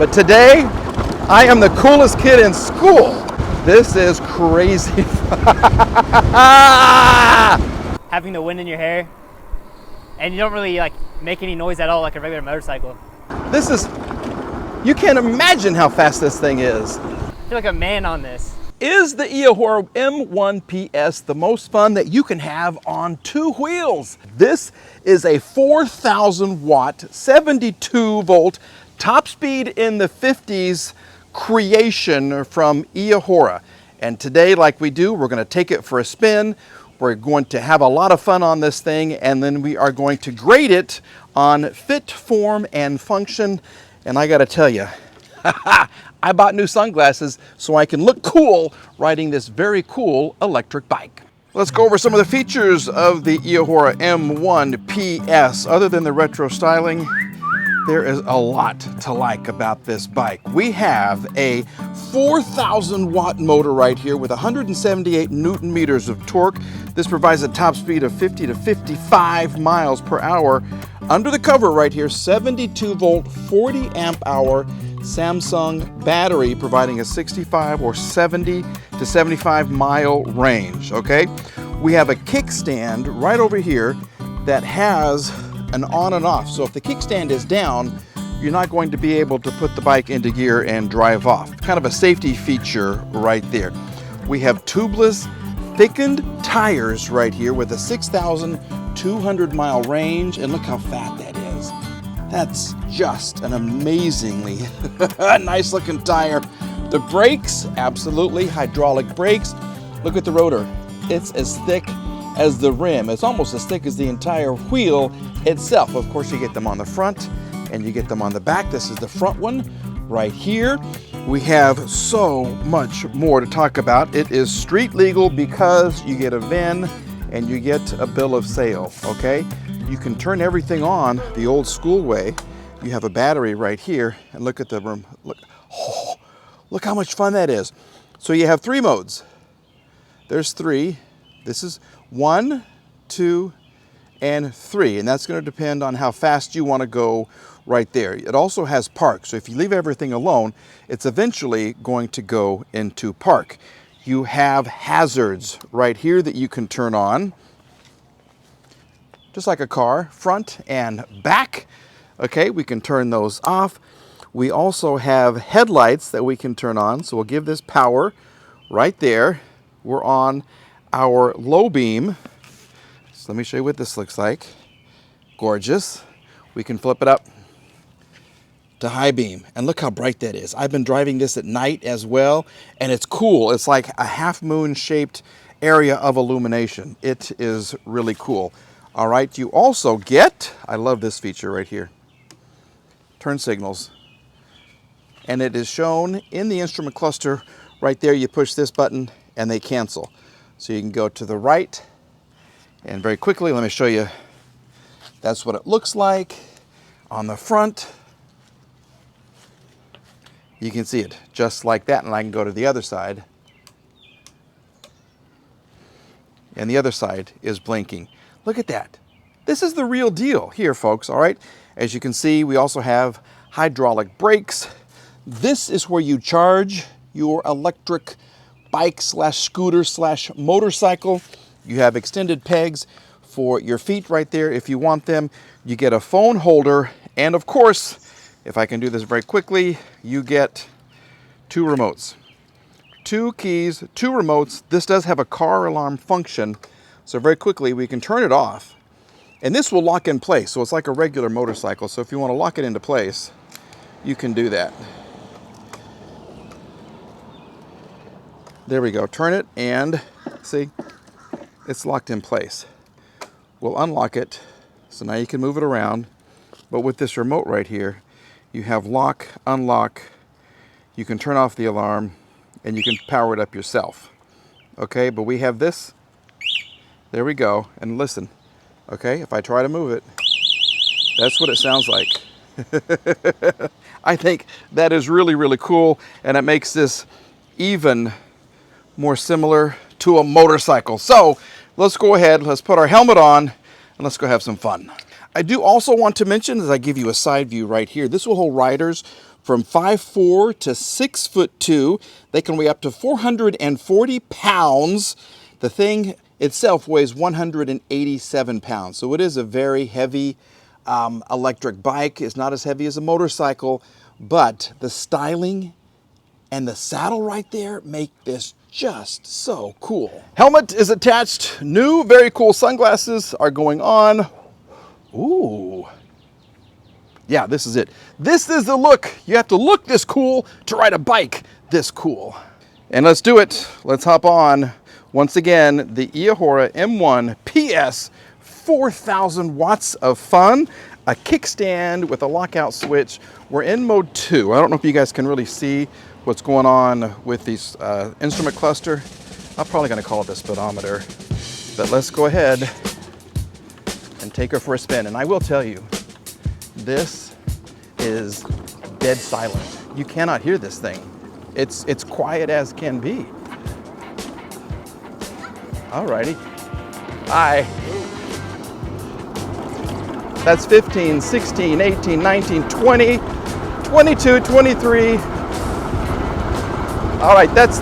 But today, I am the coolest kid in school. This is crazy. Having the wind in your hair, and you don't really like make any noise at all like a regular motorcycle. This is, you can't imagine how fast this thing is. I feel like a man on this. Is the Eahora M1PS the most fun that you can have on two wheels? This is a 4,000 watt, 72 volt, top speed in the 50s creation from Eahora. And today, like we do, we're going to take it for a spin. We're going to have a lot of fun on this thing, and then we are going to grade it on fit, form, and function. And I got to tell you, I bought new sunglasses so I can look cool riding this very cool electric bike. Let's go over some of the features of the Eahora M1PS. Other than the retro styling, there is a lot to like about this bike. We have a 4,000 watt motor right here with 178 Newton meters of torque. This provides a top speed of 50 to 55 miles per hour. Under the cover right here, 72 volt, 40 amp hour Samsung battery, providing a 65 or 70 to 75 mile range, okay? We have a kickstand right over here that has an on and off. So if the kickstand is down, you're not going to be able to put the bike into gear and drive off. Kind of a safety feature right there. We have tubeless, thickened tires right here with a 6,200 mile range, and look how fat that is. That's just an amazingly nice looking tire. The brakes, absolutely hydraulic brakes. Look at the rotor. It's as thick as the rim. It's almost as thick as the entire wheel itself. Of course, you get them on the front and you get them on the back. This is the front one right here. We have so much more to talk about. It is street legal because you get a VIN and you get a bill of sale, okay? You can turn everything on the old school way. You have a battery right here, and look at the room. Look how much fun that is. So you have three modes. There's three. This is 1, 2, and 3, and that's going to depend on how fast you want to go right there. It also has park, so if you leave everything alone, it's eventually going to go into park. You have hazards right here that you can turn on, just like a car, front and back. Okay, we can turn those off. We also have headlights that we can turn on, so we'll give this power right there. We're on our low beam. So let me show you what this looks like. Gorgeous. We can flip it up to high beam, and look how bright that is. I've been driving this at night as well, and it's cool. It's like a half moon shaped area of illumination. It is really cool. All right, you also get, I love this feature right here, turn signals. And it is shown in the instrument cluster right there. You push this button and they cancel. So you can go to the right, and very quickly, let me show you. That's what it looks like on the front. You can see it just like that, and I can go to the other side. And the other side is blinking. Look at that. This is the real deal here, folks, all right? As you can see, we also have hydraulic brakes. This is where you charge your electric bike slash scooter slash motorcycle. You have extended pegs for your feet right there if you want them. You get a phone holder, and of course, if I can do this very quickly, you get 2 remotes. 2 keys, 2 remotes. This does have a car alarm function, so very quickly we can turn it off, and this will lock in place. So it's like a regular motorcycle. So if you want to lock it into place, you can do that. There we go. Turn it, and see, it's locked in place. We'll unlock it, so now you can move it around. But with this remote right here, you have lock, unlock. You can turn off the alarm, and you can power it up yourself. Okay, but we have this. There we go. And listen, okay, if I try to move it, that's what it sounds like. I think that is really, really cool, and it makes this even more similar to a motorcycle. So let's go ahead, let's put our helmet on, and let's go have some fun. I do also want to mention, as I give you a side view right here, this will hold riders from 5'4" to 6'2". They can weigh up to 440 pounds. The thing itself weighs 187 pounds. So it is a very heavy electric bike. It's not as heavy as a motorcycle, but the styling and the saddle right there make this just so cool. Helmet is attached. New, very cool sunglasses are going on. Ooh. Yeah, this is it. This is the look. You have to look this cool to ride a bike this cool. And let's do it. Let's hop on. Once again, the Eahora M1PS, 4,000 watts of fun, a kickstand with a lockout switch. We're in mode 2. I don't know if you guys can really see what's going on with these instrument cluster. I'm probably going to call it the speedometer. But let's go ahead and take her for a spin. And I will tell you, this is dead silent. You cannot hear this thing. It's quiet as can be. Alrighty. Hi. That's 15, 16, 18, 19, 20, 22, 23. All right, that's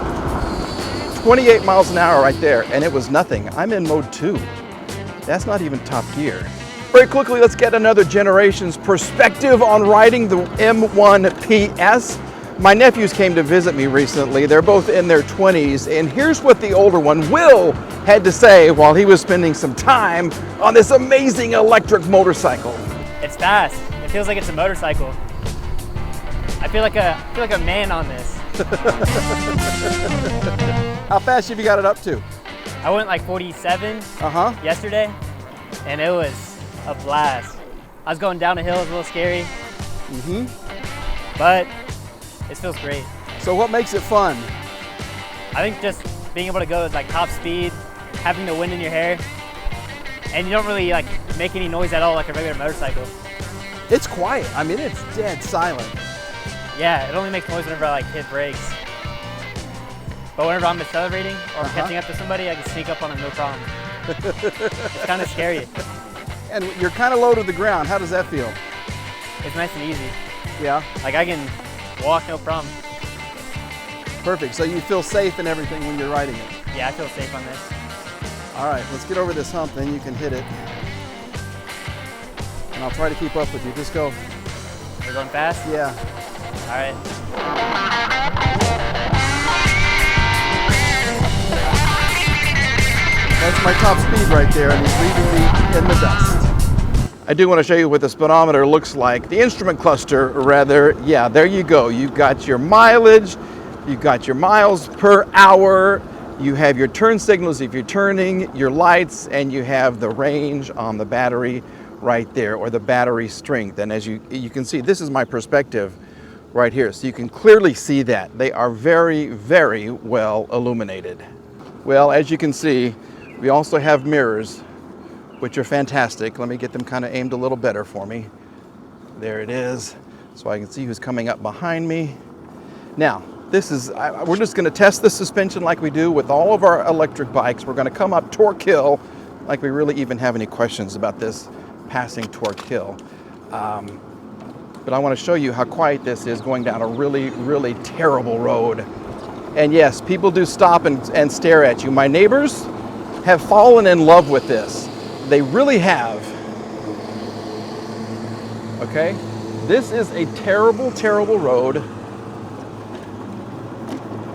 28 miles an hour right there, and it was nothing. I'm in mode 2. That's not even top gear. Very quickly, let's get another generation's perspective on riding the M1PS. My nephews came to visit me recently. They're both in their 20s, and here's what the older one, Will, had to say while he was spending some time on this amazing electric motorcycle. It's fast. It feels like it's a motorcycle. I feel like a man on this. How fast have you got it up to? I went like 47 yesterday, and it was a blast. I was going down a hill, it was a little scary, but it feels great. So what makes it fun? I think just being able to go at like top speed, having the wind in your hair, and you don't really like make any noise at all like a regular motorcycle. It's quiet. I mean, it's dead silent. Yeah, it only makes noise whenever I like hit brakes. But whenever I'm accelerating or catching up to somebody, I can sneak up on them no problem. It's kind of scary. And you're kind of low to the ground. How does that feel? It's nice and easy. Yeah? Like I can walk no problem. Perfect. So you feel safe and everything when you're riding it? Yeah, I feel safe on this. All right, let's get over this hump, then you can hit it. And I'll try to keep up with you. Just go. We're going fast? Yeah. All right. That's my top speed right there, and he's leaving me in the dust. I do want to show you what the speedometer looks like. The instrument cluster, rather. Yeah, there you go. You've got your mileage, you've got your miles per hour, you have your turn signals if you're turning, your lights, and you have the range on the battery right there, or the battery strength. And as you can see, this is my perspective right here, so you can clearly see that. They are very, very well illuminated. Well, as you can see, we also have mirrors, which are fantastic. Let me get them kind of aimed a little better for me. There it is, so I can see who's coming up behind me. Now, this is, we're just gonna test the suspension like we do with all of our electric bikes. We're gonna come up torque hill, like we really even have any questions about this passing torque hill. But I wanna show you how quiet this is going down a really, really terrible road. And yes, people do stop and stare at you. My neighbors have fallen in love with this. They really have. Okay? This is a terrible, terrible road.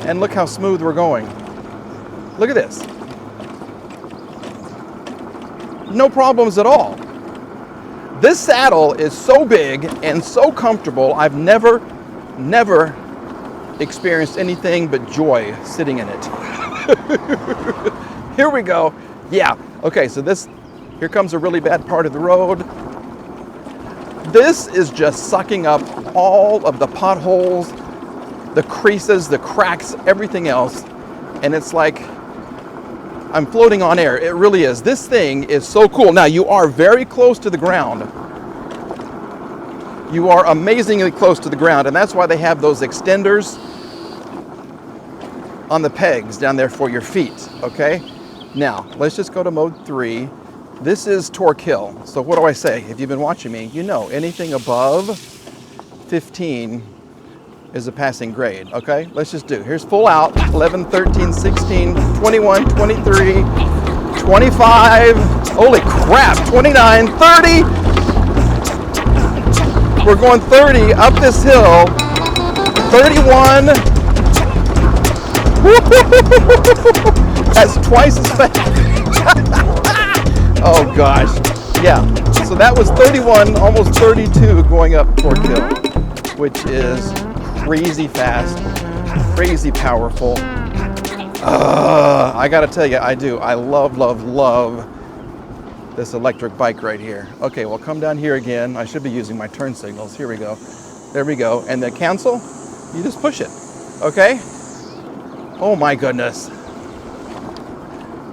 And look how smooth we're going. Look at this. No problems at all. This saddle is so big and so comfortable, I've never experienced anything but joy sitting in it. Here we go. Yeah, okay, so here comes a really bad part of the road. This is just sucking up all of the potholes, the creases, the cracks, everything else. And it's like I'm floating on air. It really is. This thing is so cool. Now, you are very close to the ground. You are amazingly close to the ground, and that's why they have those extenders on the pegs down there for your feet, okay? Now, let's just go to mode 3. This is torque hill. So what do I say? If you've been watching me, you know anything above 15 is a passing grade, okay? Let's just do, here's full out, 11, 13, 16, 21, 23, 25, holy crap, 29, 30. We're going 30 up this hill, 31. That's twice as fast. Oh gosh, yeah. So that was 31, almost 32 going up Torque Hill, which is crazy fast, crazy powerful. I gotta tell you, I love, love, love this electric bike right here. Okay, well, come down here again. I should be using my turn signals. Here we go. There we go. And the cancel, you just push it, okay? Oh my goodness.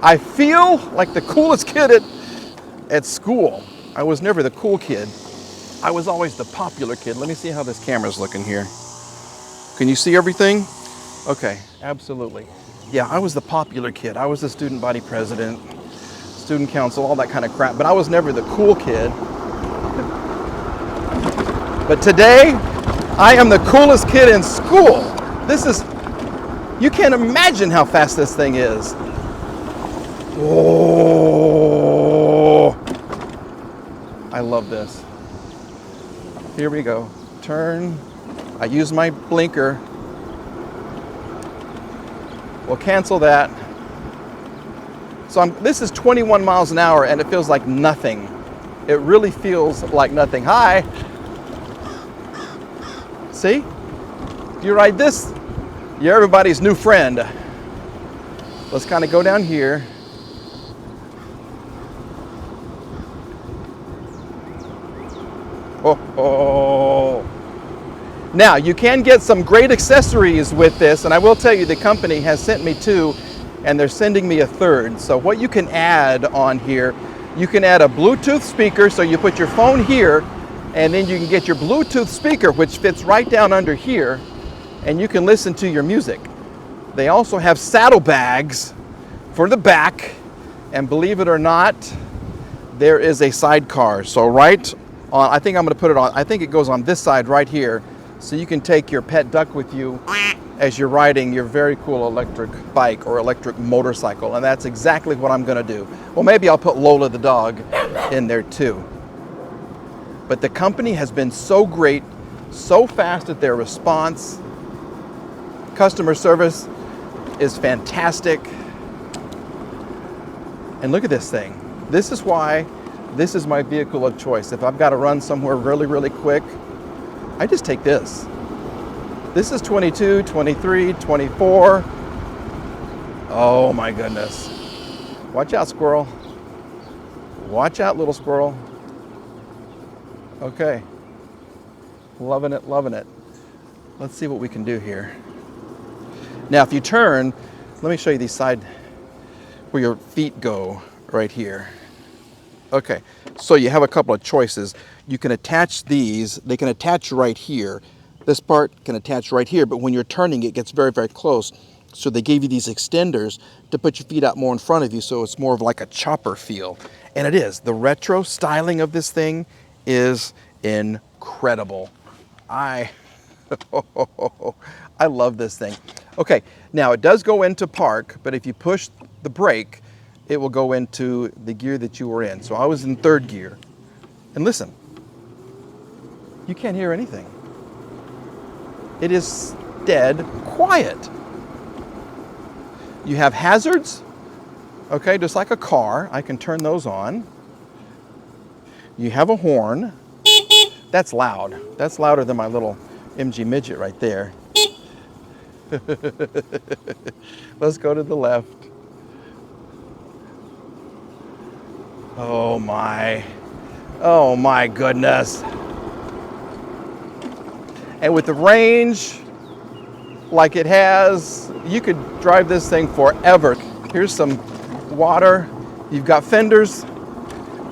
I feel like the coolest kid at school. I was never the cool kid. I was always the popular kid. Let me see how this camera's looking here. Can you see everything? Okay, absolutely. Yeah, I was the popular kid. I was the student body president, student council, all that kind of crap, but I was never the cool kid. But today, I am the coolest kid in school. This is, you can't imagine how fast this thing is. Oh, I love this. Here we go. Turn. I use my blinker. We'll cancel that. So this is 21 miles an hour and it feels like nothing. It really feels like nothing. Hi. See? You ride this, you're everybody's new friend. Let's kind of go down here. Oh. Now, you can get some great accessories with this, and I will tell you the company has sent me two, and they're sending me a third. So what you can add on here, you can add a Bluetooth speaker, so you put your phone here, and then you can get your Bluetooth speaker, which fits right down under here, and you can listen to your music. They also have saddlebags for the back, and believe it or not, there is a sidecar. So right on, I think I'm gonna put it on, I think it goes on this side right here, so you can take your pet duck with you as you're riding your very cool electric bike or electric motorcycle, and that's exactly what I'm gonna do. Well, maybe I'll put Lola the dog in there too. But the company has been so great, so fast at their response. Customer service is fantastic. And look at this thing. This is why this is my vehicle of choice. If I've got to run somewhere really, really quick, I just take this. This is 22, 23, 24. Oh my goodness. Watch out, squirrel. Watch out, little squirrel. Okay. Loving it, loving it. Let's see what we can do here. Now, if you turn, let me show you the side where your feet go right here. Okay, so you have a couple of choices. You can attach these, they can attach right here. This part can attach right here, but when you're turning, it gets very, very close. So they gave you these extenders to put your feet out more in front of you, so it's more of like a chopper feel. And it is. The retro styling of this thing is incredible. I love this thing. Okay, now it does go into park, but if you push the brake, it will go into the gear that you were in. So I was in third gear. And listen, you can't hear anything. It is dead quiet. You have hazards, okay, just like a car. I can turn those on. You have a horn. That's loud. That's louder than my little MG midget right there. Let's go to the left. Oh my goodness. And with the range like it has, you could drive this thing forever. Here's some water. You've got fenders.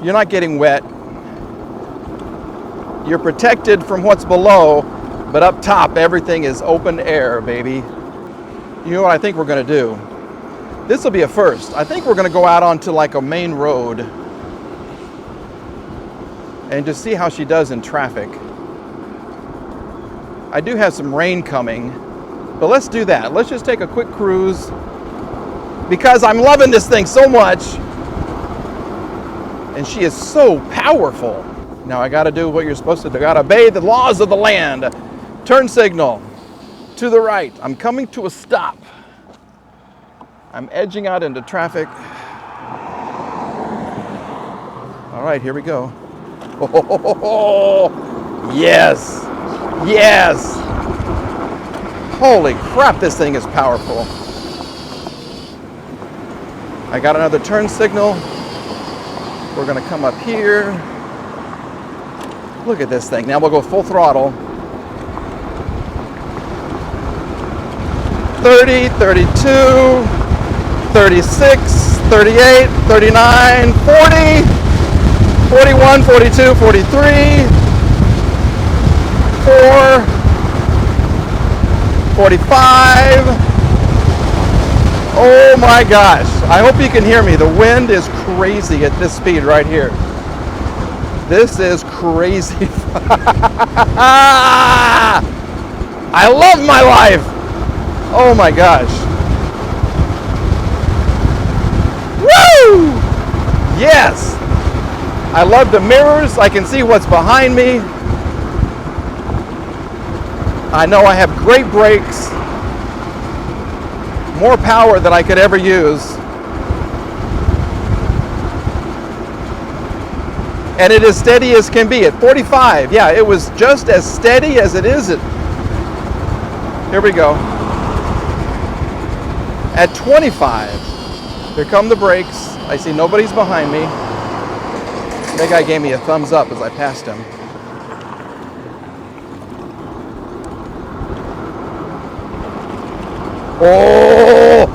You're not getting wet. You're protected from what's below, but up top, everything is open air, baby. You know what I think we're gonna do? This will be a first. I think we're gonna go out onto like a main road and just see how she does in traffic. I do have some rain coming, but let's do that. Let's just take a quick cruise because I'm loving this thing so much. And she is so powerful. Now I gotta do what you're supposed to do. I gotta obey the laws of the land. Turn signal to the right. I'm coming to a stop. I'm edging out into traffic. All right, here we go. Oh, yes, yes. Holy crap, this thing is powerful. I got another turn signal. We're gonna come up here. Look at this thing. Now we'll go full throttle. 30, 32, 36, 38, 39, 40, 41, 42, 43, 4, 45. Oh my gosh. I hope you can hear me. The wind is crazy at this speed right here. This is crazy. I love my life. Oh my gosh. Woo! Yes. I love the mirrors. I can see what's behind me. I know I have great brakes. More power than I could ever use. And it is steady as can be at 45. Yeah, it was just as steady as it is at, here we go. At 25, here come the brakes. I see nobody's behind me. That guy gave me a thumbs up as I passed him. Oh,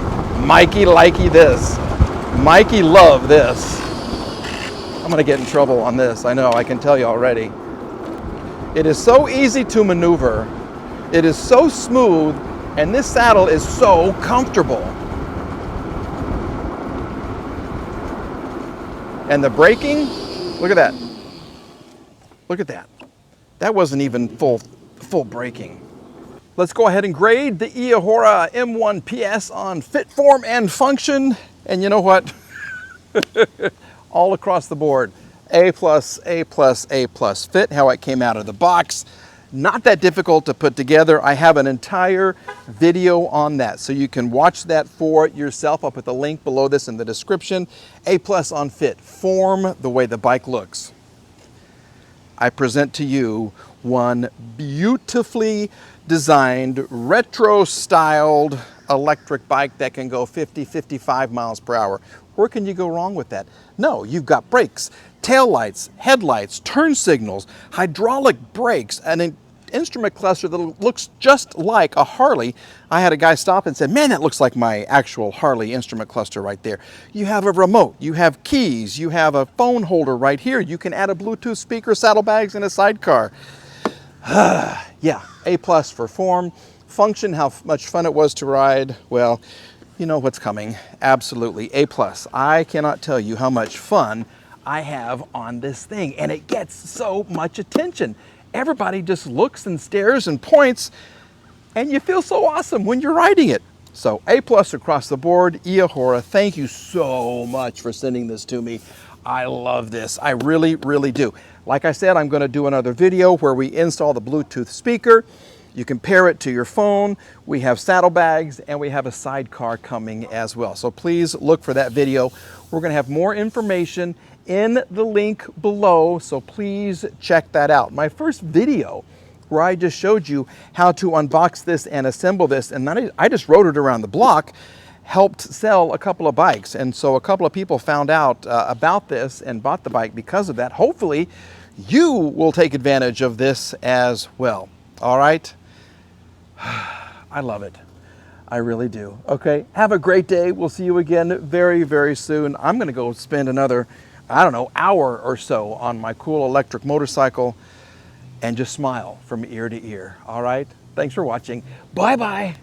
Mikey likey this. Mikey love this. I'm gonna get in trouble on this. I know, I can tell you already. It is so easy to maneuver. It is so smooth, and this saddle is so comfortable. And the braking, look at that. Look at that. That wasn't even full braking. Let's go ahead and grade the Eahora M1PS on fit, form, and function. And you know what? All across the board. A+, A+, A+. Fit, how it came out of the box. Not that difficult to put together. I have an entire video on that, so you can watch that for yourself. I'll put the link below this in the description. A+ on fit, form, the way the bike looks. I present to you one beautifully designed, retro-styled electric bike that can go 50, 55 miles per hour. Where can you go wrong with that? No, you've got brakes, tail lights, headlights, turn signals, hydraulic brakes, an instrument cluster that looks just like a Harley. I had a guy stop and said, man, that looks like my actual Harley instrument cluster right there. You have a remote, you have keys, you have a phone holder right here. You can add a Bluetooth speaker, saddlebags, and a sidecar. Yeah, A+ for form. Function, how much fun it was to ride. Well, you know what's coming. Absolutely, A+. I cannot tell you how much fun I have on this thing, and it gets so much attention. Everybody just looks and stares and points, and you feel so awesome when you're riding it. So A+ across the board. Eahora, thank you so much for sending this to me. I love this. I really, really do. Like I said, I'm going to do another video where we install the Bluetooth speaker. You can pair it to your phone. We have saddlebags and we have a sidecar coming as well. So please look for that video. We're going to have more information in the link below, so please check that out. My first video where I just showed you how to unbox this and assemble this, and then I just rode it around the block, helped sell a couple of bikes. And so a couple of people found out about this and bought the bike because of that. Hopefully you will take advantage of this as well. All right? I love it. I really do. Okay, have a great day. We'll see you again very, very soon. I'm gonna go spend another, I don't know, hour or so on my cool electric motorcycle and just smile from ear to ear. All right? Thanks for watching. Bye-bye.